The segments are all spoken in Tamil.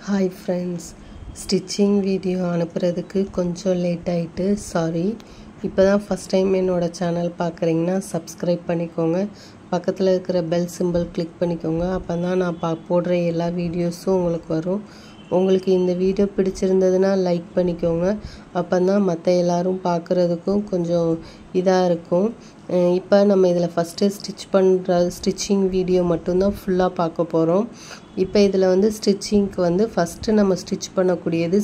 Hi friends, stitching video அனுப்புறதுக்கு கொஞ்சம் லேட் ஆயிட்டு சாரி. இப்போதான் ஃபர்ஸ்ட் டைம் என்னோட சேனல் பார்க்குறீங்கன்னா சப்ஸ்கிரைப் பண்ணிக்கோங்க. பக்கத்தில் இருக்கிற பெல் சிம்பிள் கிளிக் பண்ணிக்கோங்க. அப்போ தான் நான் போடுற எல்லா வீடியோஸும் உங்களுக்கு வரும். உங்களுக்கு இந்த வீடியோ பிடிச்சிருந்ததுன்னா லைக் பண்ணிக்கோங்க. அப்போ தான் மற்ற எல்லாரும் பார்க்குறதுக்கும் கொஞ்சம் இதாக இருக்கும். இப்போ நம்ம இதில் ஃபஸ்ட்டு ஸ்டிச்சிங் வீடியோ மட்டும்தான் ஃபுல்லாக பார்க்க போகிறோம். இப்போ இதில் வந்து ஸ்டிச்சிங்க்கு வந்து ஃபஸ்ட்டு நம்ம ஸ்டிச் பண்ணக்கூடியது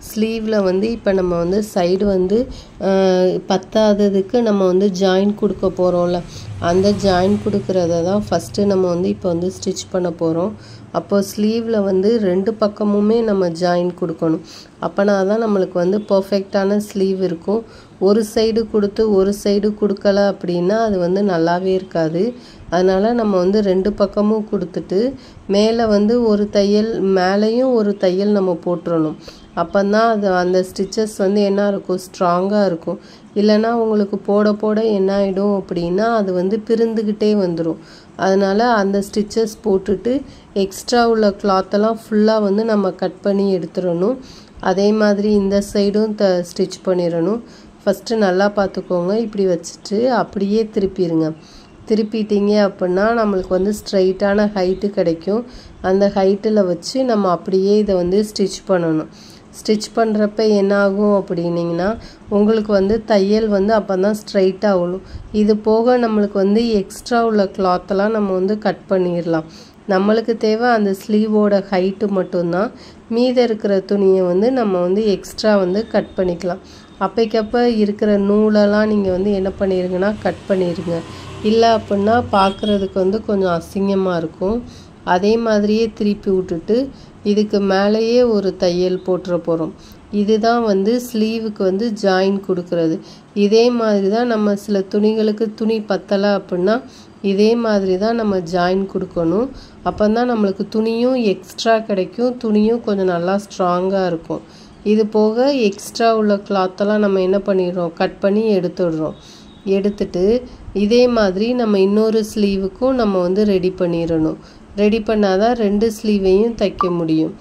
ஸ்லீவில் வந்து இப்போ நம்ம வந்து சைடு வந்து பத்தாததுக்கு நம்ம வந்து ஜாயின் கொடுக்க போகிறோம்ல, அந்த ஜாயின் கொடுக்குறத தான் ஃபஸ்ட்டு நம்ம வந்து இப்போ வந்து ஸ்டிச் பண்ண போகிறோம். அப்போ ஸ்லீவில் வந்து ரெண்டு பக்கமுமே நம்ம ஜாயின் கொடுக்கணும். அப்போனா தான் நம்மளுக்கு வந்து பர்ஃபெக்டான ஸ்லீவ் இருக்கும். ஒரு சைடு கொடுத்து ஒரு சைடு கொடுக்கல அப்படின்னா அது வந்து நல்லாவே இருக்காது. அதனால் நம்ம வந்து ரெண்டு பக்கமும் கொடுத்துட்டு மேலே வந்து ஒரு தையல், மேலேயும் ஒரு தையல் நம்ம போட்டுறணும். அப்போ தான் அது அந்த ஸ்டிச்சஸ் வந்து என்ன இருக்கும், ஸ்ட்ராங்காக இருக்கும். இல்லைன்னா உங்களுக்கு போட போட என்ன ஆகிடும் அப்படின்னா அது வந்து பிரிந்துக்கிட்டே வந்துடும். அதனால் அந்த ஸ்டிச்சஸ் போட்டுட்டு எக்ஸ்ட்ரா உள்ள கிளாத்தெல்லாம் ஃபுல்லாக வந்து நம்ம கட் பண்ணி எடுத்துடணும். அதே மாதிரி இந்த சைடும் ஸ்டிச் பண்ணிடணும். ஃபஸ்ட்டு நல்லா பார்த்துக்கோங்க. இப்படி வச்சுட்டு அப்படியே திருப்பிட்டீங்க அப்படின்னா நம்மளுக்கு வந்து ஸ்ட்ரைட்டான ஹைட்டு கிடைக்கும். அந்த ஹைட்டில் வச்சு நம்ம அப்படியே இதை வந்து ஸ்டிச் பண்ணணும். ஸ்டிச் பண்ணுறப்ப என்ன ஆகும் அப்படின்னிங்கன்னா உங்களுக்கு வந்து தையல் வந்து அப்போ தான் ஸ்ட்ரைட்டாக ஆகணும். இது போக நம்மளுக்கு வந்து எக்ஸ்ட்ரா உள்ள கிளாத்தெல்லாம் நம்ம வந்து கட் பண்ணிடலாம். நம்மளுக்கு தேவை அந்த ஸ்லீவோட ஹைட்டு மட்டும்தான். மீத இருக்கிற துணியை வந்து நம்ம வந்து எக்ஸ்ட்ரா வந்து கட் பண்ணிக்கலாம். அப்பைக்கப்போ இருக்கிற நூலெல்லாம் நீங்கள் வந்து என்ன பண்ணிடுங்கன்னா கட் பண்ணிடுங்க. இல்லை அப்படின்னா பார்க்குறதுக்கு வந்து கொஞ்சம் அசிங்கமாக இருக்கும். அதே மாதிரியே திருப்பி விட்டுட்டு இதுக்கு மேலேயே ஒரு தையல் போட்டுற போகிறோம். இதுதான் வந்து ஸ்லீவுக்கு வந்து ஜாயின் கொடுக்கறது. இதே மாதிரி தான் நம்ம சில துணிகளுக்கு துணி பத்தலை அப்படின்னா இதே மாதிரி தான் நம்ம ஜாயின் கொடுக்கணும். அப்போ தான் நம்மளுக்கு துணியும் எக்ஸ்ட்ரா கிடைக்கும், துணியும் கொஞ்சம் நல்லா ஸ்ட்ராங்காக இருக்கும். இது போக எக்ஸ்ட்ரா உள்ள கிளாத்தெல்லாம் நம்ம என்ன பண்ணிடுறோம், கட் பண்ணி எடுத்துட்டு இதே மாதிரி நம்ம இன்னொரு ஸ்லீவுக்கும் நம்ம வந்து ரெடி பண்ணிடணும். ரெடி பண்ணாதான் ரெண்டு ஸ்லீவையும் தைக்க முடியும்.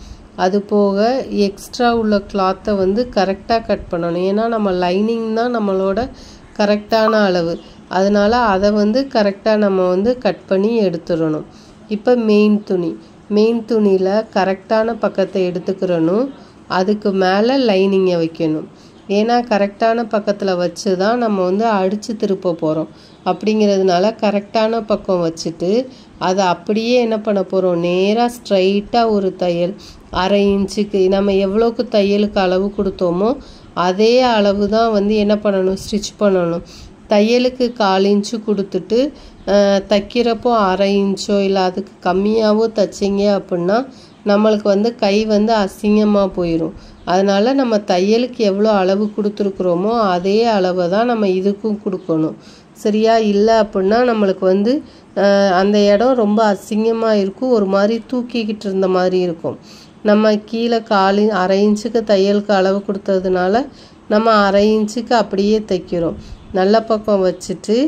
அது போக எக்ஸ்ட்ரா உள்ள கிளாத்தை வந்து கரெக்டாக கட் பண்ணணும். ஏன்னா நம்ம லைனிங் தான் நம்மளோட கரெக்டான அளவு. அதனால் அதை வந்து கரெக்டாக நம்ம வந்து கட் பண்ணி எடுத்துடணும். இப்போ மெயின் துணியில் கரெக்டான பக்கத்தை எடுத்துக்கிறணும். அதுக்கு மேலே லைனிங்கை வைக்கணும். ஏன்னா கரெக்டான பக்கத்தில் வச்சு தான் நம்ம வந்து அடித்து திருப்ப போகிறோம். அப்படிங்கிறதுனால கரெக்டான பக்கம் வச்சுட்டு அதை அப்படியே என்ன பண்ண போகிறோம், நேராக ஸ்ட்ரைட்டாக ஒரு தையல் 1/2 இன்ச்சுக்கு நம்ம எவ்வளோக்கு தையலுக்கு அளவு கொடுத்தோமோ அதே அளவு தான் வந்து என்ன பண்ணணும், ஸ்டிச் பண்ணணும். தையலுக்கு 1/4 இன்ச்சு கொடுத்துட்டு தைக்கிறப்போ 1/2 இன்ச்சோ இல்லை அதுக்கு கம்மியாகவோ தைச்சிங்க அப்படின்னா நம்மளுக்கு வந்து கை வந்து அசிங்கமாக போயிடும். அதனால் நம்ம தையலுக்கு எவ்வளோ அளவு கொடுத்துருக்குறோமோ அதே அளவை தான் நம்ம இதுக்கும் கொடுக்கணும். சரியா? இல்லை அப்படின்னா நம்மளுக்கு வந்து அந்த இடம் ரொம்ப அசிங்கமாக இருக்கும், ஒரு மாதிரி தூக்கிக்கிட்டு இருந்த மாதிரி இருக்கும். நம்ம கீழே 1/2 இன்ச்சுக்கு தையலுக்கு அளவு கொடுத்ததுனால நம்ம 1/2 இன்ச்சுக்கு அப்படியே தைக்கிறோம். நல்ல பக்கம் வச்சுட்டு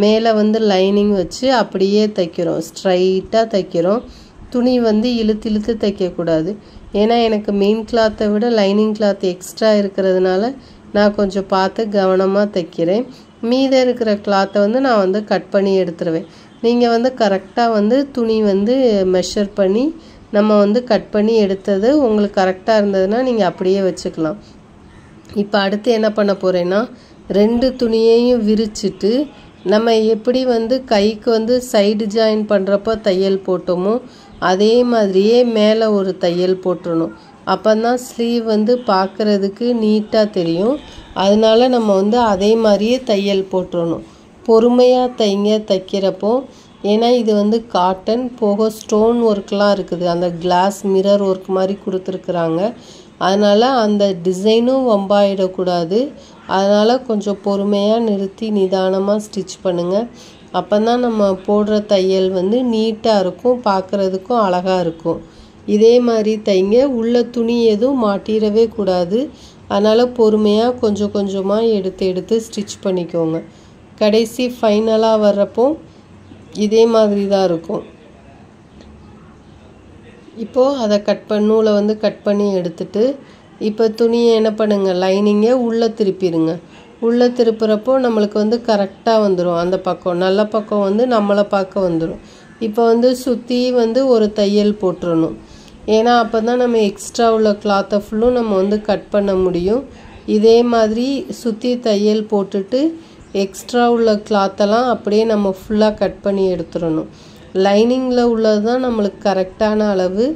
மேலே வந்து லைனிங் வச்சு அப்படியே தைக்கிறோம், ஸ்ட்ரைட்டாக தைக்கிறோம். துணி வந்து இழுத்து தைக்கக்கூடாது. ஏன்னா எனக்கு மெயின் கிளாத்தை விட லைனிங் கிளாத் எக்ஸ்ட்ரா இருக்கிறதுனால நான் கொஞ்சம் பார்த்து கவனமாக தைக்கிறேன். மீதம் இருக்கிற கிளாத்தை வந்து நான் வந்து கட் பண்ணி எடுத்துருவேன். நீங்கள் வந்து கரெக்டாக வந்து துணி வந்து மெஷர் பண்ணி நம்ம வந்து கட் பண்ணி எடுத்தது உங்களுக்கு கரெக்டாக இருந்ததுன்னா நீங்கள் அப்படியே வச்சுக்கலாம். இப்போ அடுத்து என்ன பண்ண போகிறேன்னா 2 துணியையும் விரிச்சிட்டு நம்ம எப்படி வந்து கைக்கு வந்து சைடு ஜாயின் பண்ணுறப்போ தையல் போட்டோமோ அதே மாதிரியே மேலே ஒரு தையல் போட்டுடணும். அப்போ தான் ஸ்லீவ் வந்து பார்க்குறதுக்கு நீட்டாக தெரியும். அதனால நம்ம வந்து அதே மாதிரியே தையல் போட்டுடணும். பொறுமையாக தைக்கிறப்போ, ஏன்னா இது வந்து காட்டன் போக ஸ்டோன் ஒர்க்லாம் இருக்குது, அந்த கிளாஸ் மிரர் ஒர்க் மாதிரி கொடுத்துருக்குறாங்க. அதனால் அந்த டிசைனும் வம்பாயிடக்கூடாது. அதனால் கொஞ்சம் பொறுமையாக நிறுத்தி நிதானமாக ஸ்டிச் பண்ணுங்கள். அப்போ தான் நம்ம போடுற தையல் வந்து நீட்டாக இருக்கும், பார்க்குறதுக்கும் அழகாக இருக்கும். இதே மாதிரி தைங்க. உள்ள துணி எதுவும் மாட்டிடவே கூடாது. அதனால் பொறுமையாக கொஞ்சம் கொஞ்சமாக எடுத்து ஸ்டிச் பண்ணிக்கோங்க. கடைசி ஃபைனலாக வர்றப்போ இதே மாதிரி தான் இருக்கும். இப்போது அதை நூலை வந்து கட் பண்ணி எடுத்துட்டு இப்போ துணியை என்ன பண்ணுங்கள், லைனிங்கை உள்ளே திருப்பிடுங்க. உள்ளே திருப்புறப்போ நம்மளுக்கு வந்து கரெக்டாக வந்துடும். அந்த பக்கம் நல்ல பக்கம் வந்து நம்மளை பார்க்க வந்துடும். இப்போ வந்து சுற்றி வந்து ஒரு தையல் போட்டுறணும். ஏன்னா அப்போ தான் நம்ம எக்ஸ்ட்ரா உள்ள கிளாத்தை ஃபுல்லும் நம்ம வந்து கட் பண்ண முடியும். இதே மாதிரி சுற்றி தையல் போட்டுட்டு எக்ஸ்ட்ரா உள்ள கிளாத்தெல்லாம் அப்படியே நம்ம ஃபுல்லாக கட் பண்ணி எடுத்துடணும். லைனிங்கில் உள்ளது தான் நம்மளுக்கு கரெக்டான அளவு.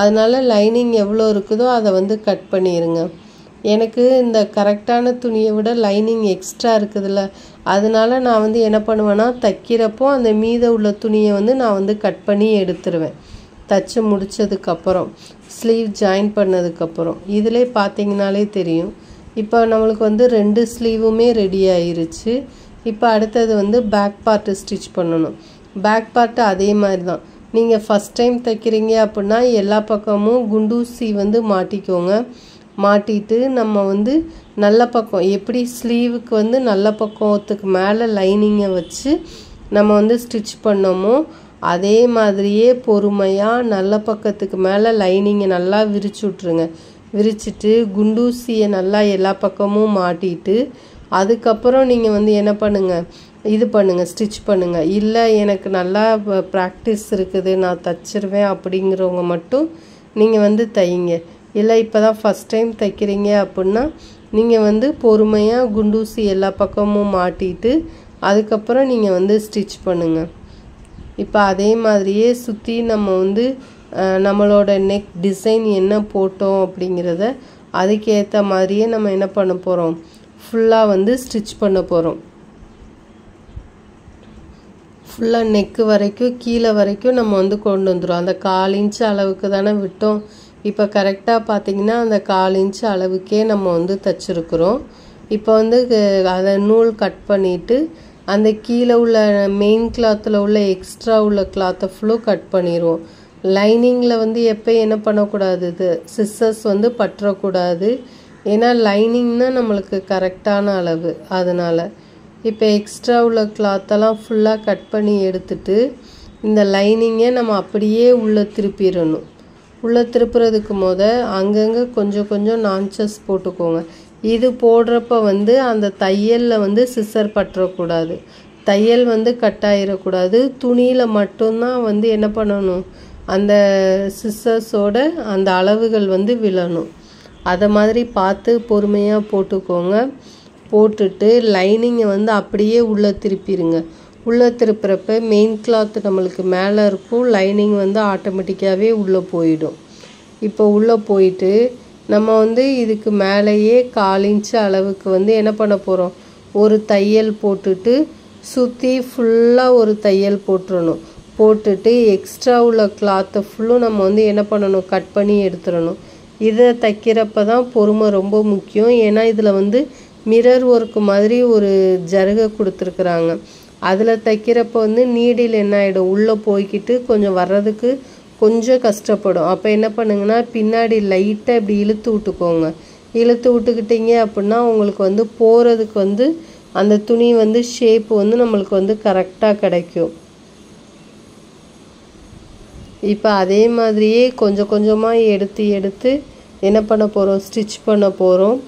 அதனால் லைனிங் எவ்வளோ இருக்குதோ அதை வந்து கட் பண்ணிடுங்க. எனக்கு இந்த கரெக்டான துணியை விட லைனிங் எக்ஸ்ட்ரா இருக்குதுல்ல, அதனால நான் வந்து என்ன பண்ணுவேன்னா தைக்கிறப்போ அந்த மீத உள்ள துணியை வந்து நான் வந்து கட் பண்ணி எடுத்துருவேன். தச்சு முடித்ததுக்கப்புறம் ஸ்லீவ் ஜாயின் பண்ணதுக்கப்புறம் இதிலே பார்த்தீங்கனாலே தெரியும். இப்போ நம்மளுக்கு வந்து 2 ஸ்லீவுமே ரெடி ஆயிருச்சு. இப்போ அடுத்தது வந்து பேக் பார்ட்டு ஸ்டிச் பண்ணணும். பேக் பார்ட்டு அதே மாதிரி தான். நீங்கள் ஃபஸ்ட் டைம் தைக்கிறீங்க அப்படின்னா எல்லா பக்கமும் குண்டூசி வந்து மாட்டிக்கோங்க. மாட்டிட்டு நம்ம வந்து நல்ல பக்கம் எப்படி ஸ்லீவுக்கு வந்து நல்ல பக்கத்துக்கு மேலே லைனிங்கை வச்சு நம்ம வந்து ஸ்டிச் பண்ணோமோ அதே மாதிரியே பொறுமையாக நல்ல பக்கத்துக்கு மேலே லைனிங்கை நல்லா விரிச்சு விட்ருங்க. விரிச்சிட்டு குண்டூசியை நல்லா எல்லா பக்கமும் மாட்டிட்டு அதுக்கப்புறம் நீங்கள் வந்து என்ன பண்ணுங்கள், இது பண்ணுங்கள், ஸ்டிச் பண்ணுங்கள். இல்லை எனக்கு நல்லா ப்ராக்டிஸ் இருக்குது, நான் தச்சிருவேன் அப்படிங்கிறவங்க மட்டும் நீங்கள் வந்து தைங்க. இல்லை இப்போ தான் ஃபஸ்ட் டைம் தைக்கிறீங்க அப்படின்னா நீங்கள் வந்து பொறுமையாக குண்டூசி எல்லா பக்கமும் மாட்டிட்டு அதுக்கப்புறம் நீங்கள் வந்து ஸ்டிச் பண்ணுங்கள். இப்போ அதே மாதிரியே சுற்றி நம்ம வந்து நம்மளோட நெக் டிசைன் என்ன போட்டோம் அப்படிங்கிறத அதுக்கேற்ற மாதிரியே நம்ம என்ன பண்ண போகிறோம், ஃபுல்லாக வந்து ஸ்டிச் பண்ண போகிறோம். ஃபுல்லாக நெக்கு வரைக்கும் கீழே வரைக்கும் நம்ம வந்து கொண்டு வந்துடும். அந்த 1/4 இன்ச்சு அளவுக்கு தானே விட்டோம். இப்போ கரெக்டாக பார்த்திங்கன்னா அந்த 1/4 இன்ச்சு அளவுக்கே நம்ம வந்து தைச்சிருக்கிறோம். இப்போ வந்து அதை நூல் கட் பண்ணிவிட்டு அந்த கீழே உள்ள மெயின் கிளாத்தில் உள்ள எக்ஸ்ட்ரா உள்ள கிளாத்தை ஃபுல்லும் கட் பண்ணிடுவோம். லைனிங்கில் வந்து எப்போ என்ன பண்ணக்கூடாது, இது சிஸ்ஸர்ஸ் வந்து பற்றக்கூடாது. ஏன்னா லைனிங்னா நம்மளுக்கு கரெக்டான அளவு. அதனால் இப்போ எக்ஸ்ட்ரா உள்ள கிளாத்தெல்லாம் ஃபுல்லாக கட் பண்ணி எடுத்துட்டு இந்த லைனிங்கை நம்ம அப்படியே உள்ளே திருப்பிடணும். உள்ளே திருப்புறதுக்கு அங்கங்கே கொஞ்சம் கொஞ்சம் நான்ச்சஸ் போட்டுக்கோங்க. இது போடுறப்ப வந்து அந்த தையலில் வந்து சிசர் பற்றக்கூடாது, தையல் வந்து கட் ஆகிடக்கூடாது. துணியில் மட்டும்தான் வந்து என்ன பண்ணணும், அந்த சிசர்ஸோட அந்த அளவுகள் வந்து விழணும். அதை மாதிரி பார்த்து பொறுமையாக போட்டுக்கோங்க. போட்டுட்டு லைனிங்கை வந்து அப்படியே உள்ளே திருப்பிடுங்க. உள்ளே திருப்புறப்ப மெயின் கிளாத் நம்மளுக்கு மேலே இருக்கும், லைனிங் வந்து ஆட்டோமேட்டிக்காகவே உள்ளே போயிடும். இப்போ உள்ளே போயிட்டு நம்ம வந்து இதுக்கு மேலேயே 1/4 இன்ச்சு அளவுக்கு வந்து என்ன பண்ண போகிறோம், ஒரு தையல் போட்டுட்டு சுற்றி ஃபுல்லாக ஒரு தையல் போட்டுறணும். போட்டுட்டு எக்ஸ்ட்ரா உள்ள கிளாத்தை ஃபுல்லும் நம்ம வந்து என்ன பண்ணணும், கட் பண்ணி எடுத்துடணும். இதை தைக்கிறப்ப தான் பொறுமை ரொம்ப முக்கியம். ஏன்னா இதில் வந்து மிரர் ஒர்க்கு மாதிரி ஒரு ஜருகை கொடுத்துருக்குறாங்க. அதில் தைக்கிறப்ப வந்து நீடில் என்ன ஆகிடும், உள்ளே போய்கிட்டு கொஞ்சம் வர்றதுக்கு கொஞ்சம் கஷ்டப்படும். அப்போ என்ன பண்ணுங்கன்னா பின்னாடி லைட்டாக இப்படி இழுத்து விட்டுக்கோங்க. இழுத்து விட்டுக்கிட்டீங்க அப்படின்னா உங்களுக்கு வந்து போகிறதுக்கு வந்து அந்த துணி வந்து ஷேப் வந்து நம்மளுக்கு வந்து கரெக்டாக கிடைக்கும். இப்போ அதே மாதிரியே கொஞ்சம் கொஞ்சமாக எடுத்து எடுத்து என்ன பண்ண போகிறோம், ஸ்டிச் பண்ண போகிறோம்.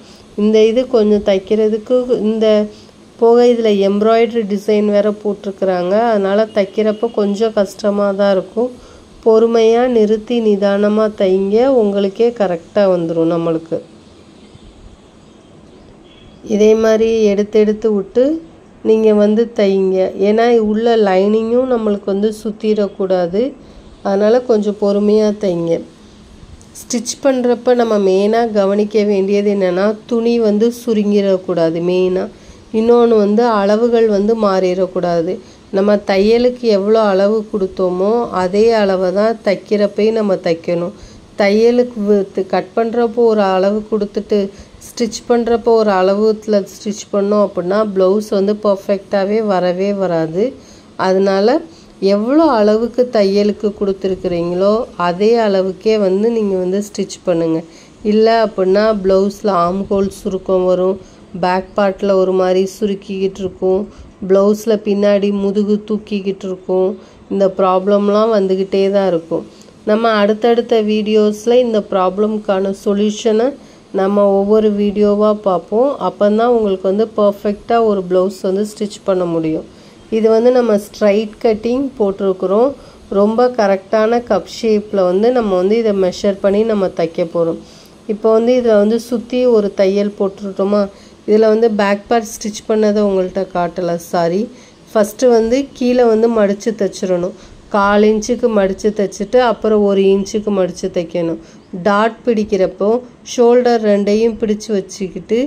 இந்த இது கொஞ்சம் தைக்கிறதுக்கு இந்த போக இதில் எம்ப்ராய்டரி டிசைன் வேறு போட்டிருக்குறாங்க. அதனால் தைக்கிறப்போ கொஞ்சம் கஷ்டமாக தான் இருக்கும். பொறுமையாக நிறுத்தி நிதானமாக தைங்க, உங்களுக்கே கரெக்டாக வந்துடும் நம்மளுக்கு. இதே மாதிரி எடுத்து எடுத்து விட்டு நீங்கள் வந்து தைங்க. ஏன்னா உள்ள லைனிங்கும் நம்மளுக்கு வந்து சுற்றிடக்கூடாது. அதனால் கொஞ்சம் பொறுமையாக தைங்க. ஸ்டிச் பண்ணுறப்ப நம்ம மெயினாக கவனிக்க வேண்டியது என்னென்னா துணி வந்து சுருங்கிடக்கூடாது மெயினாக. இன்னொன்று வந்து அளவுகள் வந்து மாறிடக்கூடாது. நம்ம தையலுக்கு எவ்வளோ அளவு கொடுத்தோமோ அதே அளவை தான் தைக்கிறப்பையும் நம்ம தைக்கணும். தையலுக்கு கட் பண்ணுறப்போ ஒரு அளவு கொடுத்துட்டு ஸ்டிச் பண்ணுறப்போ ஒரு அளவுல ஸ்டிச் பண்ணோம் அப்படின்னா ப்ளவுஸ் வந்து பர்ஃபெக்டாகவே வரவே வராது. அதனால் எவ்வளோ அளவுக்கு தையலுக்கு கொடுத்துருக்குறீங்களோ அதே அளவுக்கே வந்து நீங்கள் வந்து ஸ்டிச் பண்ணுங்கள். இல்லை அப்படின்னா ப்ளவுஸில் ஆம் ஹோல் சுருக்கம் வரும், பேக் பார்ட்டில் ஒரு மாதிரி சுருக்கிக்கிட்டு இருக்கும், ப்ளவுஸில் பின்னாடி முதுகு தூக்கிக்கிட்டு இருக்கும். இந்த ப்ராப்ளம்லாம் வந்துக்கிட்டே தான் இருக்கும். நம்ம அடுத்தடுத்த வீடியோஸில் இந்த ப்ராப்ளம்க்கான சொல்யூஷனை நம்ம ஒவ்வொரு வீடியோவாக பார்ப்போம். அப்போ தான் உங்களுக்கு வந்து பர்ஃபெக்டாக ஒரு ப்ளவுஸ் வந்து ஸ்டிச் பண்ண முடியும். இது வந்து நம்ம ஸ்ட்ரைட் கட்டிங் போட்டிருக்கிறோம். ரொம்ப கரெக்டான கப் ஷேப்பில் வந்து நம்ம வந்து இதை மெஷர் பண்ணி நம்ம தைக்க போகிறோம். இப்போ வந்து இதில் வந்து சுற்றி ஒரு தையல் போட்டுருட்டோமா. இதில் வந்து பேக் பார்ட் ஸ்டிச் பண்ணதை உங்கள்கிட்ட காட்டலை, சாரி. ஃபஸ்ட்டு வந்து கீழே வந்து மடித்து தைச்சிடணும். 1/4 இன்ச்சுக்கு மடித்து தைச்சிட்டு அப்புறம் 1 இன்ச்சுக்கு மடித்து தைக்கணும். டாட் பிடிக்கிறப்போ ஷோல்டர் 2ஐயும் பிடிச்சி வச்சுக்கிட்டு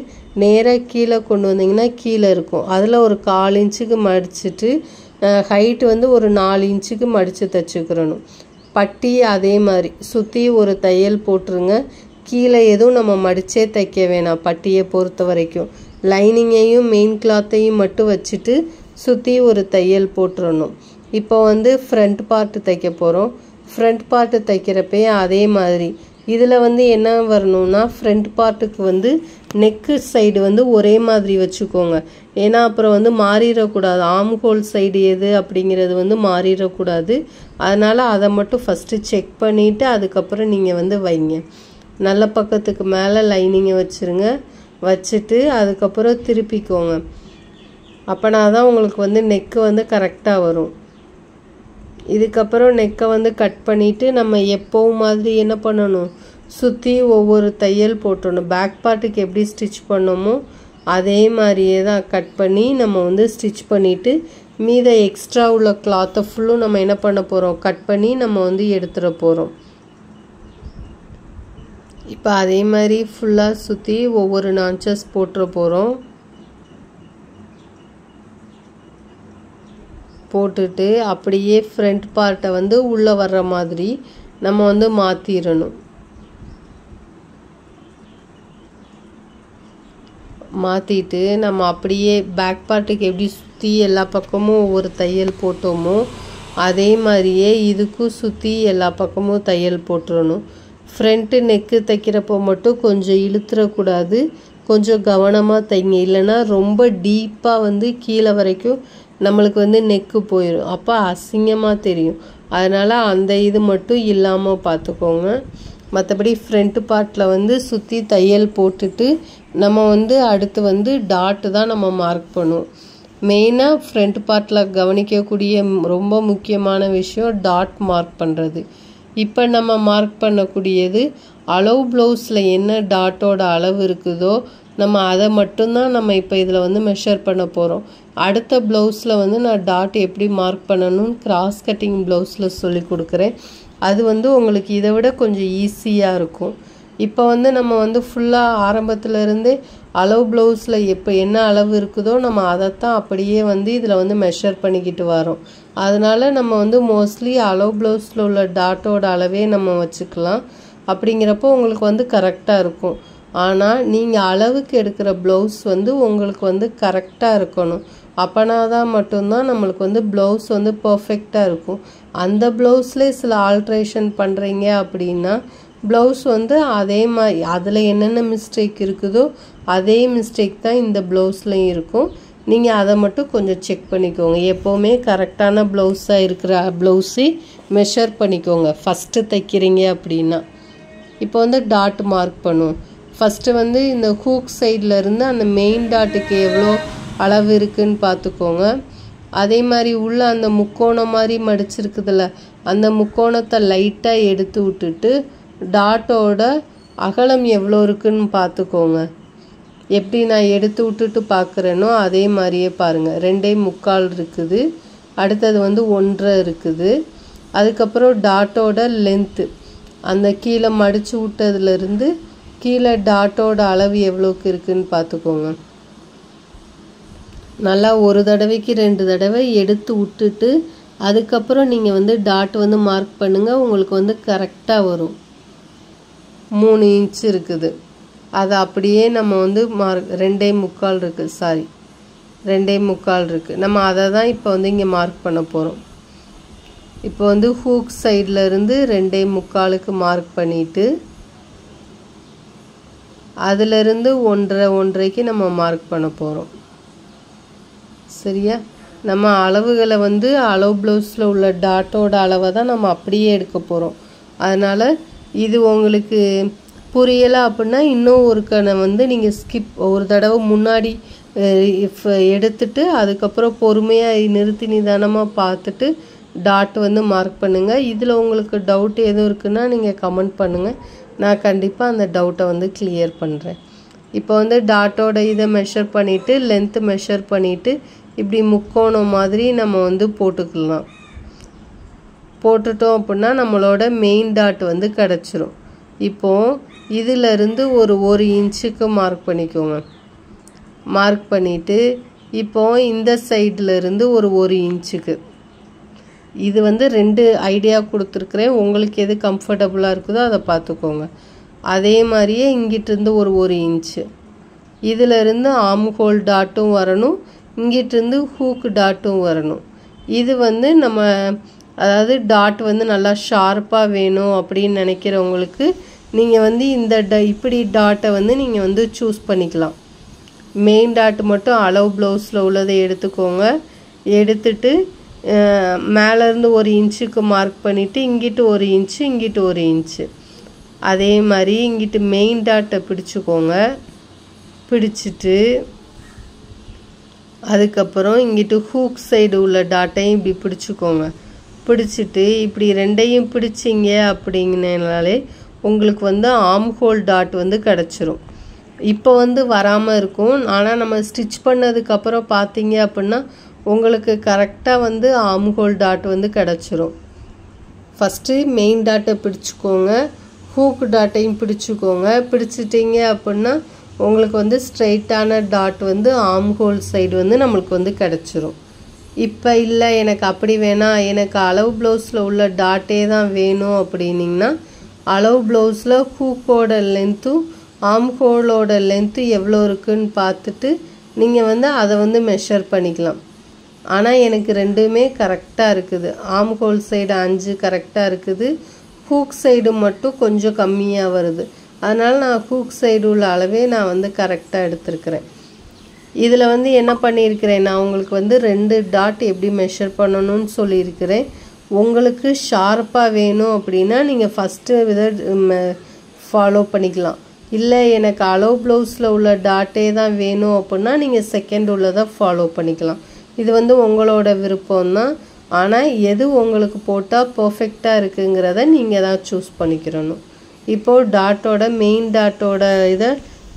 நேராக கீழே கொண்டு வந்தீங்கன்னா கீழே இருக்கும். அதில் ஒரு 1/4 இன்ச்சுக்கு மடிச்சுட்டு ஹைட்டு வந்து ஒரு 4 இன்ச்சுக்கு மடித்து தைச்சிக்கிறணும். பட்டி அதே மாதிரி சுற்றி ஒரு தையல் போட்டுருங்க. கீழே எதுவும் நம்ம மடித்தே தைக்க வேணாம். பட்டியை பொறுத்த வரைக்கும் லைனிங்கையும் மெயின் கிளாத்தையும் மட்டும் வச்சுட்டு சுற்றி ஒரு தையல் போட்டுறணும். இப்போ வந்து ஃப்ரண்ட் பார்ட்டு தைக்க போகிறோம். ஃப்ரண்ட் பார்ட்டு தைக்கிறப்பே அதே மாதிரி இதில் வந்து என்ன வரணும்னா ஃப்ரண்ட் பார்ட்டுக்கு வந்து நெக்கு சைடு வந்து ஒரே மாதிரி வச்சுக்கோங்க. ஏன்னா அப்புறம் வந்து மாறிடக்கூடாது. ஆம் ஹோல் சைடு எது அப்படிங்கிறது வந்து மாறிடக்கூடாது. அதனால் அதை மட்டும் ஃபஸ்ட்டு செக் பண்ணிவிட்டு அதுக்கப்புறம் நீங்கள் வந்து வைங்க. நல்ல பக்கத்துக்கு மேலே லைனிங்கை வச்சுருங்க. வச்சுட்டு அதுக்கப்புறம் திருப்பிக்கோங்க. அப்போனா தான் உங்களுக்கு வந்து நெக்கு வந்து கரெக்டாக வரும். இதுக்கப்புறம் நெக்கை வந்து கட் பண்ணிவிட்டு நம்ம எப்போவும் மாதிரி என்ன பண்ணணும், சுற்றி ஒவ்வொரு தையல் போட்டணும். பேக் பார்ட்டுக்கு எப்படி ஸ்டிச் பண்ணோமோ அதே மாதிரியே தான் கட் பண்ணி நம்ம வந்து ஸ்டிச் பண்ணிவிட்டு மீத எக்ஸ்ட்ரா உள்ள கிளாத்தை ஃபுல்லும் நம்ம என்ன பண்ண போகிறோம், கட் பண்ணி நம்ம வந்து எடுத்துட போகிறோம். இப்போ அதே மாதிரி ஃபுல்லாக சுற்றி ஒவ்வொரு நான்ச்சஸ் போட்டுற போகிறோம். போட்டுட்டு அப்படியே ஃப்ரண்ட் பார்ட்டை வந்து உள்ளே வர்ற மாதிரி நம்ம வந்து மாற்றிடணும். மாற்றிட்டு நம்ம அப்படியே பேக் பார்ட்டுக்கு எப்படி சுற்றி எல்லா பக்கமும் ஒவ்வொரு தையல் போட்டோமோ அதே மாதிரியே இதுக்கும் சுற்றி எல்லா பக்கமும் தையல் போட்டுறணும். ஃப்ரண்ட்டு நெக்கு தைக்கிறப்போ மட்டும் கொஞ்சம் இழுத்துறக்கூடாது. கொஞ்சம் கவனமாக தைங்க. இல்லைன்னா ரொம்ப டீப்பாக வந்து கீழே வரைக்கும் நம்மளுக்கு வந்து நெக்கு போயிடும். அப்போ அசிங்கமாக தெரியும். அதனால் அந்த இது மட்டும் இல்லாமல் பார்த்துக்கோங்க. மற்றபடி ஃப்ரண்ட் பார்ட்டில் வந்து சுற்றி தையல் போட்டுட்டு நம்ம வந்து அடுத்து வந்து டாட்டு தான் நம்ம மார்க் பண்ணுவோம். மெயினாக ஃப்ரண்ட் பார்ட்டில் கவனிக்கக்கூடிய ரொம்ப முக்கியமான விஷயம் டாட் மார்க் பண்ணுறது. இப்போ நம்ம மார்க் பண்ணக்கூடியது அளவு ப்ளவுஸில் என்ன டாட்டோட அளவு இருக்குதோ நம்ம அதை மட்டும்தான் நம்ம இப்போ இதில் வந்து மெஷர் பண்ண போகிறோம். அடுத்த ப்ளவுஸில் வந்து நான் டாட் எப்படி மார்க் பண்ணணும்னு கிராஸ் கட்டிங் ப்ளவுஸில் சொல்லி கொடுக்குறேன். அது வந்து உங்களுக்கு இதை விட கொஞ்சம் ஈஸியாக இருக்கும். இப்போ வந்து நம்ம வந்து ஃபுல்லாக ஆரம்பத்துலேருந்தே அளவு ப்ளவுஸில் எப்போ என்ன அளவு இருக்குதோ நம்ம அதைத்தான் அப்படியே வந்து இதில் வந்து மெஷர் பண்ணிக்கிட்டு வரோம். அதனால் நம்ம வந்து மோஸ்ட்லி அளவு ப்ளவுஸில் உள்ள டாட்டோட அளவே நம்ம வச்சுக்கலாம். அப்படிங்கிறப்போ உங்களுக்கு வந்து கரெக்டாக இருக்கும். ஆனால் நீங்கள் அளவுக்கு எடுக்கிற ப்ளவுஸ் வந்து உங்களுக்கு வந்து கரெக்டாக இருக்கணும். அப்போனா தான் மட்டும்தான் நம்மளுக்கு வந்து ப்ளவுஸ் வந்து பர்ஃபெக்டாக இருக்கும். அந்த ப்ளவுஸ்லேயே சில ஆல்ட்ரேஷன் பண்ணுறீங்க அப்படின்னா ப்ளவுஸ் வந்து அதே மாதிரி அதில் என்னென்ன மிஸ்டேக் இருக்குதோ அதே மிஸ்டேக் தான் இந்த ப்ளவுஸ்லையும் இருக்கும். நீங்கள் அதை மட்டும் கொஞ்சம் செக் பண்ணிக்கோங்க. எப்போவுமே கரெக்டான ப்ளவுஸாக இருக்கிற ப்ளவுஸை மெஷர் பண்ணிக்கோங்க ஃபஸ்ட்டு தைக்கிறீங்க அப்படின்னா. இப்போ வந்து டாட் மார்க் பண்ணுவோம். ஃபஸ்ட்டு வந்து இந்த ஹூக் சைடில் இருந்து அந்த மெயின் டாட்டுக்கு எவ்வளோ அளவு இருக்குதுன்னு பார்த்துக்கோங்க. அதே மாதிரி உள்ள அந்த முக்கோணம் மாதிரி மடிச்சிருக்குதுல்ல அந்த முக்கோணத்தை லைட்டாக எடுத்து விட்டுட்டு டாட்டோட அகலம் எவ்வளோ இருக்குதுன்னு பார்த்துக்கோங்க. எப்படி நான் எடுத்து விட்டுட்டு பார்க்குறேனோ அதே மாதிரியே பாருங்கள். 2.25 இருக்குது. அடுத்தது வந்து 1.5 இருக்குது. அதுக்கப்புறம் டாட்டோட லென்த்து அந்த கீழே மடித்து விட்டதுலேருந்து கீழே டாட்டோட அளவு எவ்வளோக்கு இருக்குதுன்னு பார்த்துக்கோங்க. நல்லா ஒரு தடவைக்கு 2 தடவை எடுத்து விட்டுட்டு அதுக்கப்புறம் நீங்கள் வந்து டாட் வந்து மார்க் பண்ணுங்கள். உங்களுக்கு வந்து கரெக்டாக வரும். 3 இன்ச் இருக்குது. அதை அப்படியே நம்ம வந்து 2.25 இருக்குது. சாரி 2.25 இருக்குது. நம்ம அதை தான் இப்போ வந்து இங்கே மார்க் பண்ண போகிறோம். இப்போ வந்து ஹூக் சைடில் இருந்து 2.25க்கு மார்க் பண்ணிவிட்டு அதிலிருந்து 1.5க்கு நம்ம மார்க் பண்ண போகிறோம். சரியா? நம்ம அளவுகளை வந்து அளவு ப்ளவுஸில் உள்ள டாட்டோட அளவை தான் நம்ம அப்படியே எடுக்க போகிறோம். அதனால் இது உங்களுக்கு புரியலை அப்படின்னா இன்னும் ஒரு வந்து நீங்கள் ஸ்கிப் ஒரு தடவை முன்னாடி எடுத்துட்டு அதுக்கப்புறம் பொறுமையாக நிறுத்தி நிதானமாக பார்த்துட்டு டாட் வந்து மார்க் பண்ணுங்கள். இதில் உங்களுக்கு டவுட் எதுவும் இருக்குன்னா நீங்கள் கமெண்ட் பண்ணுங்கள், நான் கண்டிப்பாக அந்த டவுட்டை வந்து கிளியர் பண்ணுறேன். இப்போ வந்து டாட்டோட இதை மெஷர் பண்ணிவிட்டு லென்த்து மெஷர் பண்ணிவிட்டு இப்படி முக்கோணம் மாதிரி நம்ம வந்து போட்டுக்கலாம். போட்டுட்டோம் அப்படின்னா நம்மளோட மெயின் டாட் வந்து கிடச்சிரும். இப்போது இதிலிருந்து ஒரு இன்ச்சுக்கு மார்க் பண்ணிக்கோங்க. மார்க் பண்ணிவிட்டு இப்போது இந்த சைட்லேருந்து ஒரு இன்ச்சுக்கு இது வந்து 2 ஐடியா கொடுத்துருக்குறேன். உங்களுக்கு எது கம்ஃபர்டபுளாக இருக்குதோ அதை பார்த்துக்கோங்க. அதே மாதிரியே இங்கிட்டிருந்து ஒரு இன்ச்சு இதிலிருந்து ஆர்ம் ஹோல் டாட்டும் வரணும், இங்கிட்டிருந்து ஹூக் டாட்டும் வரணும். இது வந்து நம்ம அதாவது டாட் வந்து நல்லா ஷார்ப்பாக வேணும் அப்படின்னு நினைக்கிறவங்களுக்கு நீங்கள் வந்து இந்த இப்படி டாட்டை வந்து நீங்கள் வந்து சூஸ் பண்ணிக்கலாம். மெயின் டாட் மட்டும் அளவு ப்ளவுஸில் உள்ளதை எடுத்துக்கோங்க. எடுத்துட்டு மேலேருந்து 1 இன்ச்சுக்கு மார்க் பண்ணிவிட்டு இங்கிட்டு 1 இன்ச்சு இங்கிட்டு 1 இன்ச்சு அதே மாதிரி இங்கிட்டு மெயின் டாட்டை பிடிச்சிக்கோங்க. பிடிச்சிட்டு அதுக்கப்புறம் இங்கிட்டு ஹூக் சைடு உள்ள டாட்டையும் இப்படி பிடிச்சிக்கோங்க. பிடிச்சிட்டு இப்படி 2ஐயும் பிடிச்சிங்க அப்படிங்கனாலே உங்களுக்கு வந்து ஆர்ம் ஹோல் டாட் வந்து கிடச்சிரும். இப்போ வந்து வராமல் இருக்கும், ஆனால் நம்ம ஸ்டிச் பண்ணதுக்கப்புறம் பார்த்தீங்க அப்படின்னா உங்களுக்கு கரெக்டாக வந்து ஆர்ம் ஹோல் டாட் வந்து கிடச்சிரும். ஃபஸ்ட்டு மெயின் டாட்டை பிடிச்சிக்கோங்க, ஹூக் டாட்டையும் பிடிச்சிக்கோங்க. பிடிச்சிட்டிங்க அப்படின்னா உங்களுக்கு வந்து ஸ்ட்ரைட்டான டாட் வந்து ஆர்ம் ஹோல் சைடு வந்து நம்மளுக்கு வந்து கிடச்சிரும். இப்போ இல்லை எனக்கு அப்படி வேணாம், எனக்கு அளவு ப்ளவுஸில் உள்ள டாட்டே தான் வேணும் அப்படின்னிங்கன்னா அளவு ப்ளவுஸில் ஹூக்கோட லென்த்தும் ஆர்ம் ஹோலோட லென்த்து எவ்வளோ இருக்குதுன்னு பார்த்துட்டு நீங்கள் வந்து அதை வந்து மெஷர் பண்ணிக்கலாம். ஆனால் எனக்கு ரெண்டுமே கரெக்டாக இருக்குது. ஆர்ம் ஹோல் சைடு 5 கரெக்டாக இருக்குது, ஹூக் சைடு மட்டும் கொஞ்சம் கம்மியாக வருது. அதனால் நான் ஹூக் சைடு உள்ள அளவே நான் வந்து கரெக்டாக எடுத்துருக்கிறேன். இதில் வந்து என்ன பண்ணியிருக்கிறேன், நான் உங்களுக்கு வந்து 2 டாட் எப்படி மெஷர் பண்ணணும்னு சொல்லியிருக்கிறேன். உங்களுக்கு ஷார்ப்பாக வேணும் அப்படின்னா நீங்கள் ஃபஸ்ட்டு இதை ஃபாலோ பண்ணிக்கலாம். இல்லை எனக்கு அளவு ப்ளவுஸில் உள்ள டாட்டே தான் வேணும் அப்படின்னா நீங்கள் செகண்ட் உள்ளதை ஃபாலோ பண்ணிக்கலாம். இது வந்து உங்களோட விருப்பம்தான். ஆனால் எது உங்களுக்கு போட்டால் பர்ஃபெக்டாக இருக்குங்கிறத நீங்கள் தான் சூஸ் பண்ணிக்கிறணும். இப்போது டாட்டோட மெயின் டாட்டோட இதை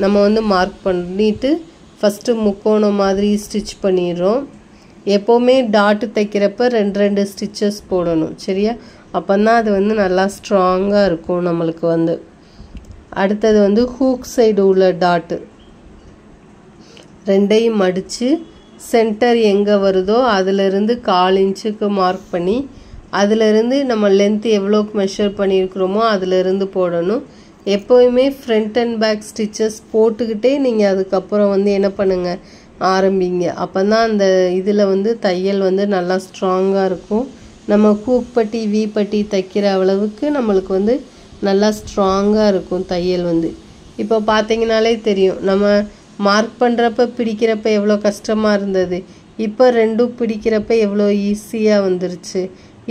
நம்ம வந்து மார்க் பண்ணிவிட்டு ஃபஸ்ட்டு முக்கோணம் மாதிரி ஸ்டிச் பண்ணிடுறோம். எப்போவுமே டாட்டு தைக்கிறப்ப 2 ஸ்டிச்சஸ் போடணும், சரியா? அப்போ தான் அது வந்து நல்லா ஸ்ட்ராங்காக இருக்கும் நம்மளுக்கு வந்து. அடுத்தது வந்து ஹூக் சைடு உள்ள டாட்டு 2ஐயும் மடித்து சென்டர் எங்கே வருதோ அதிலிருந்து 1/4 இன்ச்சுக்கு மார்க் பண்ணி அதிலிருந்து நம்ம லென்த்து எவ்வளோக்கு மெஷர் பண்ணியிருக்கிறோமோ அதிலிருந்து போடணும். எப்போயுமே ஃப்ரண்ட் அண்ட் பேக் ஸ்டிச்சஸ் போட்டுக்கிட்டே நீங்கள் அதுக்கப்புறம் வந்து என்ன பண்ணுங்கள், ஆரம்பிங்க. அப்போ தான் அந்த இதில் வந்து தையல் வந்து நல்லா ஸ்ட்ராங்காக இருக்கும். நம்ம ஹூக் பட்டி வி பட்டி தைக்கிற அளவுக்கு நம்மளுக்கு வந்து நல்லா ஸ்ட்ராங்காக இருக்கும் தையல் வந்து. இப்போ பார்த்தீங்கனாலே தெரியும், நம்ம மார்க் பண்ணுறப்ப பிடிக்கிறப்ப எவ்வளோ கஷ்டமாக இருந்தது, இப்போ 2ம் பிடிக்கிறப்ப எவ்வளோ ஈஸியாக வந்துருச்சு.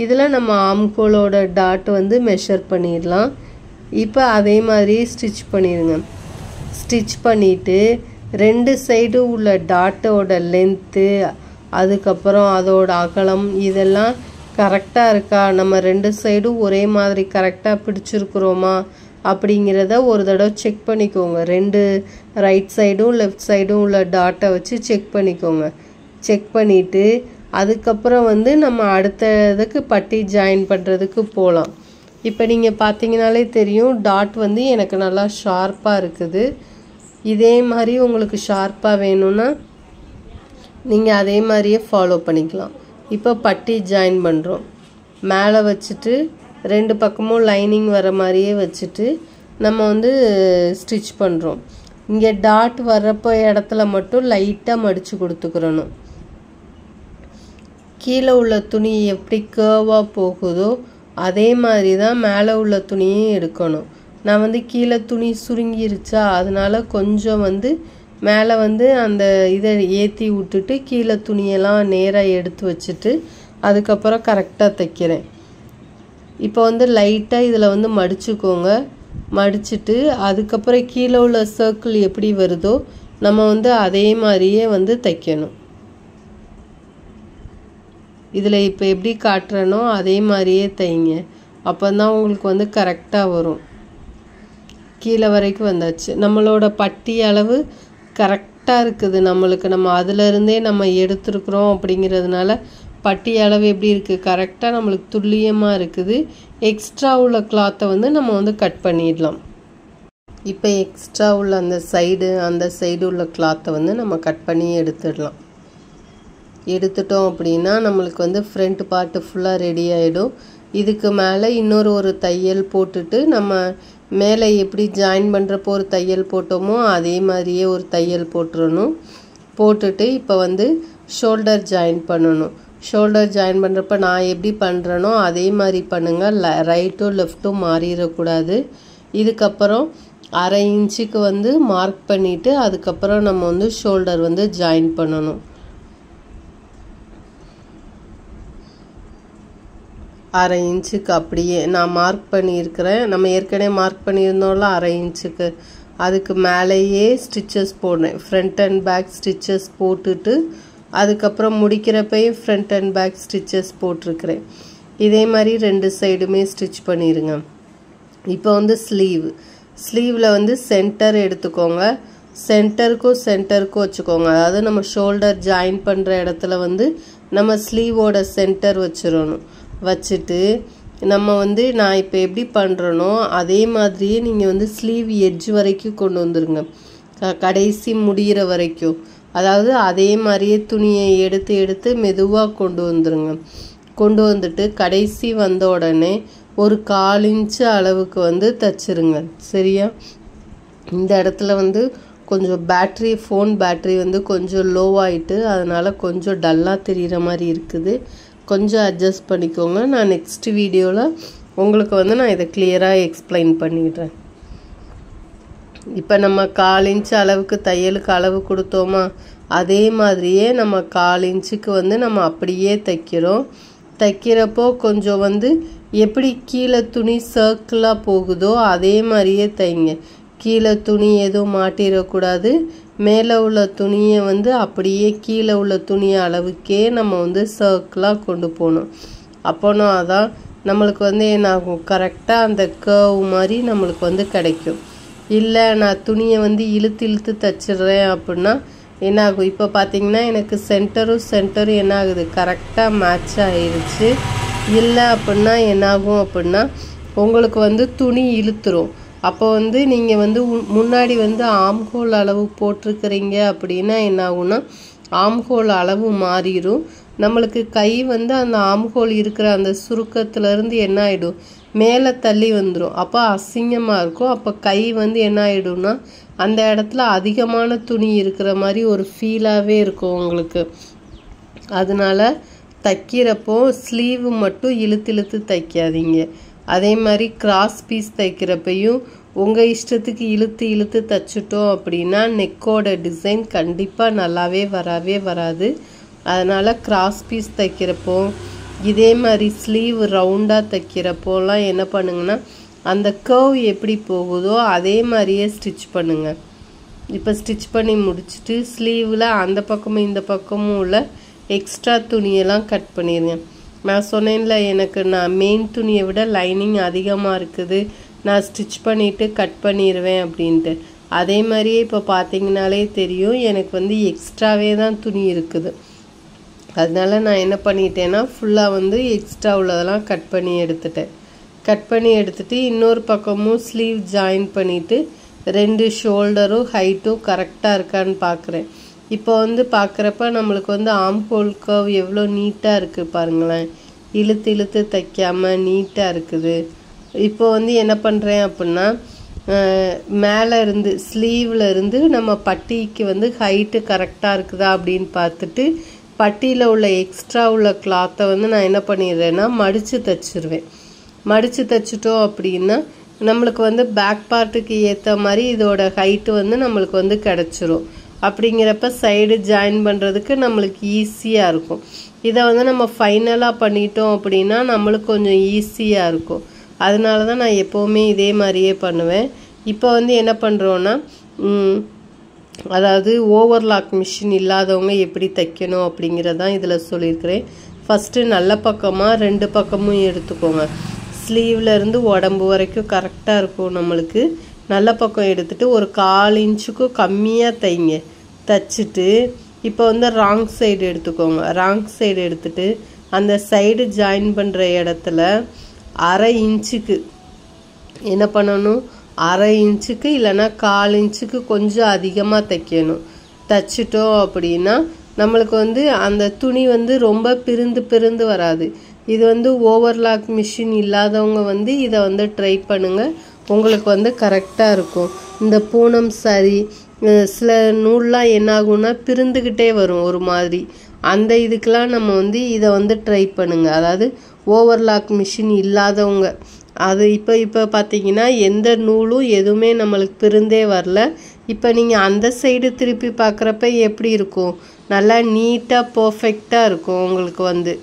இதில் நம்ம ஆம்கோலோட டாட் வந்து மெஷர் பண்ணிடலாம். இப்போ அதே மாதிரி ஸ்டிச் பண்ணிடுங்க. ஸ்டிச் பண்ணிவிட்டு 2 சைடு உள்ள டாட்டோட லென்த்து அதுக்கப்புறம் அதோட அகலம் இதெல்லாம் கரெக்டாக இருக்கா, நம்ம 2 சைடும் ஒரே மாதிரி கரெக்டாக பிடிச்சிருக்கிறோமா அப்படிங்கிறத ஒரு தடவை செக் பண்ணிக்கோங்க. 2 ரைட் சைடும் லெஃப்ட் சைடும் உள்ள டாட்டை வச்சு செக் பண்ணிக்கோங்க. செக் பண்ணிவிட்டு அதுக்கப்புறம் வந்து நம்ம அடுத்ததுக்கு பட்டி ஜாயின் பண்ணுறதுக்கு போகலாம். இப்போ நீங்கள் பார்த்தீங்கனாலே தெரியும் டாட் வந்து எனக்கு நல்லா ஷார்ப்பாக இருக்குது. இதே மாதிரி உங்களுக்கு ஷார்ப்பாக வேணும்னா நீங்கள் அதே மாதிரியே ஃபாலோ பண்ணிக்கலாம். இப்போ பட்டி ஜாயின் பண்ணுறோம். மேலே வச்சுட்டு 2 பக்கமும் லைனிங் வர மாதிரியே வச்சுட்டு நம்ம வந்து ஸ்டிச் பண்ணுறோம். இங்கே டாட் வர்றப்போ இடத்துல மட்டும் லைட்டாக மடித்து கொடுத்துக்கிறணும். கீழே உள்ள துணி எப்படி கேர்வாக போகுதோ அதே மாதிரி தான் மேலே உள்ள துணியும் எடுக்கணும். நான் வந்து கீழே துணி சுருங்கிருச்சா அதனால் கொஞ்சம் வந்து மேலே வந்து அந்த இதை ஏற்றி விட்டுட்டு கீழே துணியெல்லாம் நேராக எடுத்து வச்சுட்டு அதுக்கப்புறம் கரெக்டாக தைக்கிறேன். இப்போ வந்து லைட்டாக இதில் வந்து மடிச்சுக்கோங்க. மடிச்சுட்டு அதுக்கப்புறம் கீழே உள்ள சர்க்கிள் எப்படி வருதோ நம்ம வந்து அதே மாதிரியே வந்து தைக்கணும். இதில் இப்போ எப்படி காட்டுறனோ அதே மாதிரியே தைங்க. அப்போ தான் உங்களுக்கு வந்து கரெக்டாக வரும். கீழே வரைக்கும் வந்தாச்சு. நம்மளோட பட்டி அளவு கரெக்டாக இருக்குது நம்மளுக்கு. நம்ம அதிலிருந்தே நம்ம எடுத்துருக்குறோம் அப்படிங்கிறதுனால பட்டி அளவு எப்படி இருக்குது, கரெக்டாக நம்மளுக்கு துல்லியமாக இருக்குது. எக்ஸ்ட்ரா உள்ள கிளாத்தை வந்து நம்ம வந்து கட் பண்ணிடலாம். இப்போ எக்ஸ்ட்ரா உள்ள அந்த சைடு உள்ள கிளாத்தை வந்து நம்ம கட் பண்ணி எடுத்துடலாம். எடுத்துட்டோம் அப்படின்னா நம்மளுக்கு வந்து ஃப்ரண்ட் பார்ட்டு ஃபுல்லாக ரெடி ஆகிடும். இதுக்கு மேலே ஒரு தையல் போட்டுட்டு நம்ம மேலே எப்படி ஜாயின் பண்ணுறப்போ ஒரு தையல் போட்டோமோ அதே மாதிரியே ஒரு தையல் போட்டுறணும். போட்டுட்டு இப்போ வந்து ஷோல்டர் ஜாயின் பண்ணணும். ஷோல்டர் ஜாயின் பண்ணுறப்ப நான் எப்படி பண்ணுறேனோ அதே மாதிரி பண்ணுங்கள். ரைட்டும் லெஃப்ட்டும் மாறிடக்கூடாது. இதுக்கப்புறம் 1/2 இன்ச்சுக்கு வந்து மார்க் பண்ணிவிட்டு அதுக்கப்புறம் நம்ம வந்து ஷோல்டர் வந்து ஜாயின் பண்ணணும். 1/2 இன்ச்சுக்கு அப்படியே நான் மார்க் பண்ணியிருக்கிறேன். நம்ம ஏற்கனவே மார்க் பண்ணியிருந்தோம்ல 1/2 இன்ச்சுக்கு, அதுக்கு மேலேயே ஸ்டிச்சஸ் போடுறேன். ஃப்ரண்ட் அண்ட் பேக் ஸ்டிச்சஸ் போட்டுட்டு அதுக்கப்புறம் முடிக்கிறப்பையும் ஃப்ரண்ட் அண்ட் பேக் ஸ்டிச்சஸ் போட்டிருக்கிறேன். இதே மாதிரி 2 சைடுமே ஸ்டிச் பண்ணிடுங்க. இப்போ வந்து ஸ்லீவில் வந்து சென்டர் எடுத்துக்கோங்க. சென்டருக்கும் வச்சுக்கோங்க. அதாவது நம்ம ஷோல்டர் ஜாயின் பண்ணுற இடத்துல வந்து நம்ம ஸ்லீவோட சென்டர் வச்சிடணும். வச்சுட்டு நம்ம வந்து நான் இப்போ எப்படி பண்ணுறனோ அதே மாதிரியே நீங்கள் வந்து ஸ்லீவ் எட்ஜ் வரைக்கும் கொண்டு வந்துருங்க. கடைசி முடிகிற வரைக்கும். அதாவது அதே மாதிரியே துணியை எடுத்து மெதுவாக கொண்டு வந்துருங்க. கொண்டு வந்துட்டு கடைசி வந்த உடனே ஒரு 1/4 இன்ச்சு அளவுக்கு வந்து தைச்சிருங்க. சரியா? இந்த இடத்துல வந்து கொஞ்சம் ஃபோன் பேட்ரி வந்து கொஞ்சம் லோவாகிட்டு அதனால் கொஞ்சம் டல்லாக தெரிகிற மாதிரி இருக்குது. கொஞ்சம் அட்ஜஸ்ட் பண்ணிக்கோங்க. நான் நெக்ஸ்ட் வீடியோவில் உங்களுக்கு வந்து நான் இதை கிளியராக எக்ஸ்பிளைன் பண்ணிடுறேன். இப்போ நம்ம 1/4 இன்ச்சு அளவுக்கு தையலுக்கு அளவு கொடுத்தோமா அதே மாதிரியே நம்ம 1/4 இன்ச்சுக்கு வந்து நம்ம அப்படியே தைக்கிறோம். தைக்கிறப்போ கொஞ்சம் வந்து எப்படி கீழே துணி சர்க்கிளாக போகுதோ அதே மாதிரியே தைங்க. கீழே துணி எதுவும் மாட்டிடக்கூடாது. மேலே உள்ள துணியை வந்து அப்படியே கீழே உள்ள துணியை அளவுக்கே நம்ம வந்து சர்க்கிளாக கொண்டு போகணும். அப்போனா அதான் நம்மளுக்கு வந்து என்னாகும், கரெக்டாக அந்த கர்வ் மாதிரி நம்மளுக்கு வந்து கிடைக்கும். இல்லை நான் துணியை வந்து இழுத்து தைச்சிடுறேன் அப்படின்னா என்னாகும், இப்போ பார்த்தீங்கன்னா எனக்கு சென்டரும் என்ன ஆகுது, கரெக்டாக மேட்ச் ஆயிடுச்சு. இல்லை அப்படின்னா என்னாகும் அப்படின்னா உங்களுக்கு வந்து துணி இழுத்துரும். அப்போ வந்து நீங்கள் வந்து முன்னாடி வந்து ஆம்ஹோல் அளவு போட்டிருக்கிறீங்க அப்படின்னா என்ன ஆகும்னா ஆம்ஹோல் அளவு மாறிடும். நம்மளுக்கு கை வந்து அந்த ஆம்ஹோல் இருக்கிற அந்த சுருக்கத்துலேருந்து என்ன ஆகிடும், மேலே தள்ளி வந்துடும். அப்போ அசிங்கமாக இருக்கும். அப்போ கை வந்து என்ன ஆகிடும்னா அந்த இடத்துல அதிகமான துணி இருக்கிற மாதிரி ஒரு ஃபீலாகவே இருக்கும் உங்களுக்கு. அதனால தைக்கிறப்போ ஸ்லீவு மட்டும் இழுத்து தைக்காதீங்க. அதே மாதிரி கிராஸ் பீஸ் தைக்கிறப்பையும் உங்கள் இஷ்டத்துக்கு இழுத்து தைச்சிட்டோம் அப்படின்னா நெக்கோட டிசைன் கண்டிப்பாக நல்லாவே வராது. அதனால் கிராஸ் பீஸ் தைக்கிறப்போ இதே மாதிரி ஸ்லீவ் ரவுண்டாக தைக்கிறப்போலாம் என்ன பண்ணுங்கன்னா அந்த கர்வ் எப்படி போகுதோ அதே மாதிரியே ஸ்டிச் பண்ணுங்கள். இப்போ ஸ்டிச் பண்ணி முடிச்சுட்டு ஸ்லீவில் அந்த பக்கமும் இந்த பக்கமும் உள்ள எக்ஸ்ட்ரா துணியெல்லாம் கட் பண்ணிடுங்க. நான் சொன்னேன்ல, எனக்கு நான் மெயின் துணியை விட லைனிங் அதிகமாக இருக்குது, நான் ஸ்டிச் பண்ணிவிட்டு கட் பண்ணிடுவேன் அப்படின்ட்டு. அதே மாதிரியே இப்போ பார்த்தீங்கனாலே தெரியும் எனக்கு வந்து எக்ஸ்ட்ராவே தான் துணி இருக்குது. அதனால நான் என்ன பண்ணிட்டேன்னா ஃபுல்லாக வந்து எக்ஸ்ட்ரா உள்ளதெல்லாம் கட் பண்ணி எடுத்துட்டு இன்னொரு பக்கமும் ஸ்லீவ் ஜாயின் பண்ணிவிட்டு 2 ஷோல்டரும் ஹைட்டும் கரெக்டாக இருக்கான்னு பார்க்குறேன். இப்போ வந்து பார்க்குறப்ப நம்மளுக்கு வந்து ஆம்ஹோல் கர்வ் எவ்வளோ நீட்டாக இருக்குது பாருங்களேன். இழுத்து தைக்காமல் நீட்டாக இருக்குது. இப்போ வந்து என்ன பண்ணுறேன் அப்படின்னா மேலே இருந்து ஸ்லீவில் இருந்து நம்ம பட்டிக்கு வந்து ஹைட்டு கரெக்டாக இருக்குதா அப்படின்னு பார்த்துட்டு பட்டியில் உள்ள எக்ஸ்ட்ரா உள்ள கிளாத்தை வந்து நான் என்ன பண்ணிடுறேன்னா மடித்து தைச்சிருவேன். மடித்து தைச்சிட்டோம் அப்படின்னா நம்மளுக்கு வந்து பேக் பார்ட்டுக்கு ஏற்ற மாதிரி இதோட ஹைட்டு வந்து நம்மளுக்கு வந்து கிடச்சிரும். அப்படிங்கிறப்ப சைடு ஜாயின் பண்ணுறதுக்கு நம்மளுக்கு ஈஸியாக இருக்கும். இதை வந்து நம்ம ஃபைனலாக பண்ணிட்டோம் அப்படின்னா நம்மளுக்கு கொஞ்சம் ஈஸியாக இருக்கும். அதனால தான் நான் எப்போவுமே இதே மாதிரியே பண்ணுவேன். இப்போ வந்து என்ன பண்ணுறோன்னா, அதாவது ஓவர்லாக் மிஷின் இல்லாதவங்க எப்படி தைக்கணும் அப்படிங்கிறதான் இதில் சொல்லியிருக்கிறேன். ஃபஸ்ட்டு நல்ல பக்கமாக 2 பக்கமும் எடுத்துக்கோங்க. ஸ்லீவ்லேருந்து உடம்பு வரைக்கும் கரெக்டாக இருக்கும். நம்மளுக்கு நல்ல பக்கம் எடுத்துகிட்டு ஒரு 1/4 இன்ச்சுக்கும் கம்மியாக தைங்க. தைச்சிட்டு இப்போ வந்து ராங் சைடு எடுத்துக்கோங்க. ராங் சைடு எடுத்துகிட்டு அந்த சைடு ஜாயின் பண்ணுற இடத்துல 1/2 இன்ச்சுக்கு என்ன பண்ணணும், 1/2 இன்ச்சுக்கு இல்லைன்னா 1/4 இன்ச்சுக்கு கொஞ்சம் அதிகமாக தைக்கணும். தைச்சிட்டோம் அப்படின்னா நம்மளுக்கு வந்து அந்த துணி வந்து ரொம்ப பிரிந்து வராது. இது வந்து ஓவர்லாக் மிஷின் இல்லாதவங்க வந்து இதை வந்து ட்ரை பண்ணுங்கள். உங்களுக்கு வந்து கரெக்டாக இருக்கும். இந்த பூனம் சாரி சில நூல்லாம் என்ன ஆகும்னா பிரிந்துக்கிட்டே வரும் ஒரு மாதிரி. அந்த இதுக்கெலாம் நம்ம வந்து இதை வந்து ட்ரை பண்ணுங்கள். அதாவது ஓவர்லாக் மிஷின் இல்லாதவங்க அது இப்போ பார்த்தீங்கன்னா எந்த நூலும் எதுவுமே நம்மளுக்கு பிரிந்தே வரல. இப்போ நீங்கள் அந்த சைடு திருப்பி பார்க்குறப்ப எப்படி இருக்கும், நல்லா நீட்டாக பர்ஃபெக்டாக இருக்கும். உங்களுக்கு வந்து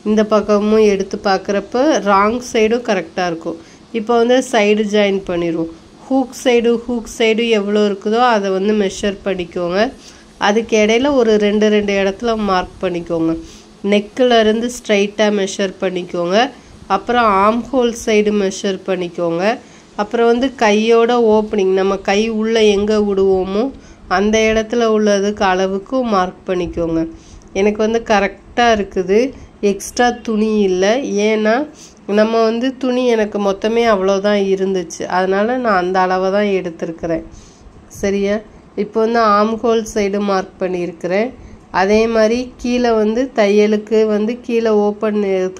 இந்த பக்கமும் எடுத்து பார்க்குறப்ப ராங் சைடும் கரெக்டாக இருக்கும். இப்போ வந்து சைடு ஜாயின் பண்ணிடுவோம். ஹூக் சைடு எவ்வளோ இருக்குதோ அதை வந்து மெஷர் பண்ணிக்கோங்க. அதுக்கு இடையில ஒரு 2 இடத்துல மார்க் பண்ணிக்கோங்க. நெக்கில் இருந்து ஸ்ட்ரைட்டாக மெஷர் பண்ணிக்கோங்க. அப்புறம் ஆர்ம் ஹோல் சைடு மெஷர் பண்ணிக்கோங்க. அப்புறம் வந்து கையோட ஓப்பனிங், நம்ம கை உள்ளே எங்கே விடுவோமோ அந்த இடத்துல உள்ளதுக்கு அளவுக்கு மார்க் பண்ணிக்கோங்க. எனக்கு வந்து கரெக்டாக இருக்குது. எக்ஸ்ட்ரா துணி இல்லை. ஏன்னா நம்ம வந்து துணி எனக்கு மொத்தமே அவ்வளோதான் இருந்துச்சு. அதனால் நான் அந்த அளவை தான் எடுத்திருக்கிறேன். சரியா? இப்போ வந்து ஆர்ம் ஹோல் சைடு மார்க் பண்ணியிருக்கிறேன். அதே மாதிரி கீழே வந்து தையலுக்கு வந்து கீழே ஓப்பன்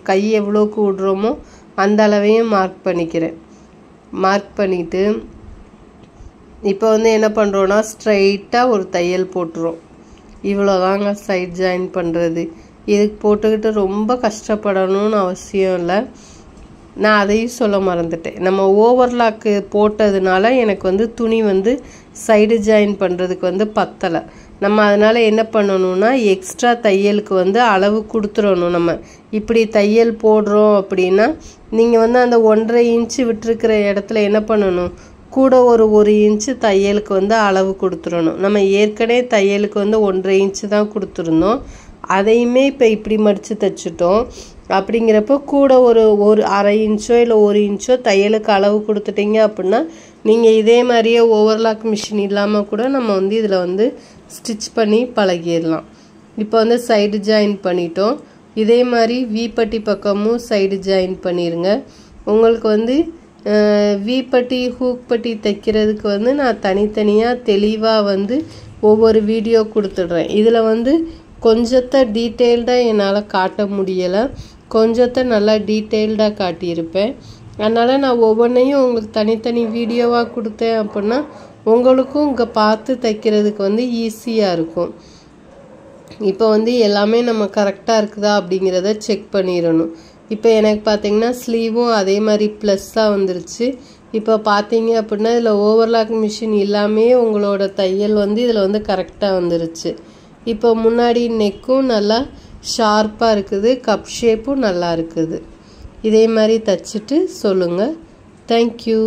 கை எவ்வளோக்கு விடுறோமோ அந்த அளவையும் மார்க் பண்ணிக்கிறேன். மார்க் பண்ணிவிட்டு இப்போ வந்து என்ன பண்ணுறோன்னா ஸ்ட்ரைட்டாக ஒரு தையல் போட்டுரும். இவ்வளோதாங்க சைட் ஜாயின் பண்ணுறது. இதுக்கு போட்டுக்கிட்டு ரொம்ப கஷ்டப்படணும்னு அவசியம் இல்லை. நான் அதையும் சொல்ல மறந்துட்டேன். நம்ம ஓவர்லாக்கு போட்டதுனால எனக்கு வந்து துணி வந்து சைடு ஜாயின் பண்ணுறதுக்கு வந்து பத்தலை. நம்ம அதனால் என்ன பண்ணணும்னா எக்ஸ்ட்ரா தையலுக்கு வந்து அளவு கொடுத்துடணும். நம்ம இப்படி தையல் போடுறோம் அப்படின்னா நீங்கள் வந்து அந்த 1.5 இன்ச்சு விட்டுருக்கிற இடத்துல என்ன பண்ணணும், கூட ஒரு 1 இன்ச்சு தையலுக்கு வந்து அளவு கொடுத்துடணும். நம்ம ஏற்கனவே தையலுக்கு வந்து 1.5 இன்ச்சு தான் கொடுத்துருந்தோம். அதையுமே இப்போ இப்படி மடித்து தைச்சிட்டோம். அப்படிங்கிறப்போ கூட ஒரு 1/2 இன்ச்சோ இல்லை 1 இன்ச்சோ தையலுக்கு அளவு கொடுத்துட்டீங்க அப்படின்னா நீங்கள் இதே மாதிரியே ஓவர்லாக் மிஷின் இல்லாமல் கூட நம்ம வந்து இதில் வந்து ஸ்டிச் பண்ணி பழகிடலாம். இப்போ வந்து சைடு ஜாயின் பண்ணிட்டோம். இதே மாதிரி வீப்பட்டி பக்கமும் சைடு ஜாயின் பண்ணிடுங்க. உங்களுக்கு வந்து வீப்பட்டி ஹூக் பட்டி தைக்கிறதுக்கு வந்து நான் தனித்தனியாக தெளிவாக வந்து ஒவ்வொரு வீடியோ கொடுத்துட்றேன். இதில் வந்து கொஞ்சத்தை டீட்டெயில்டாக என்னால் காட்ட முடியலை. கொஞ்சத்தை நல்லா டீட்டெயில்டாக காட்டியிருப்பேன். அதனால் நான் ஒவ்வொன்றையும் உங்களுக்கு தனித்தனி வீடியோவாக கொடுத்தேன் அப்படின்னா உங்களுக்கும் இங்கே பார்த்து தைக்கிறதுக்கு வந்து ஈஸியாக இருக்கும். இப்போ வந்து எல்லாமே நம்ம கரெக்டாக இருக்குதா அப்படிங்கிறத செக் பண்ணிடணும். இப்போ எனக்கு பார்த்தீங்கன்னா ஸ்லீவும் அதே மாதிரி ப்ளஸ்ஸாக வந்துருச்சு. இப்போ பார்த்தீங்க அப்படின்னா இதில் ஓவர்லாக் மிஷின் இல்லாமே உங்களோட தையல் வந்து இதில் வந்து கரெக்டாக வந்துருச்சு. இப்போ முன்னாடி நெக்கும் நல்லா ஷார்ப்பாக இருக்குது. கப் ஷேப்பும் நல்லா இருக்குது. இதே மாதிரி தைச்சிட்டு சொல்லுங்கள். தேங்க்யூ.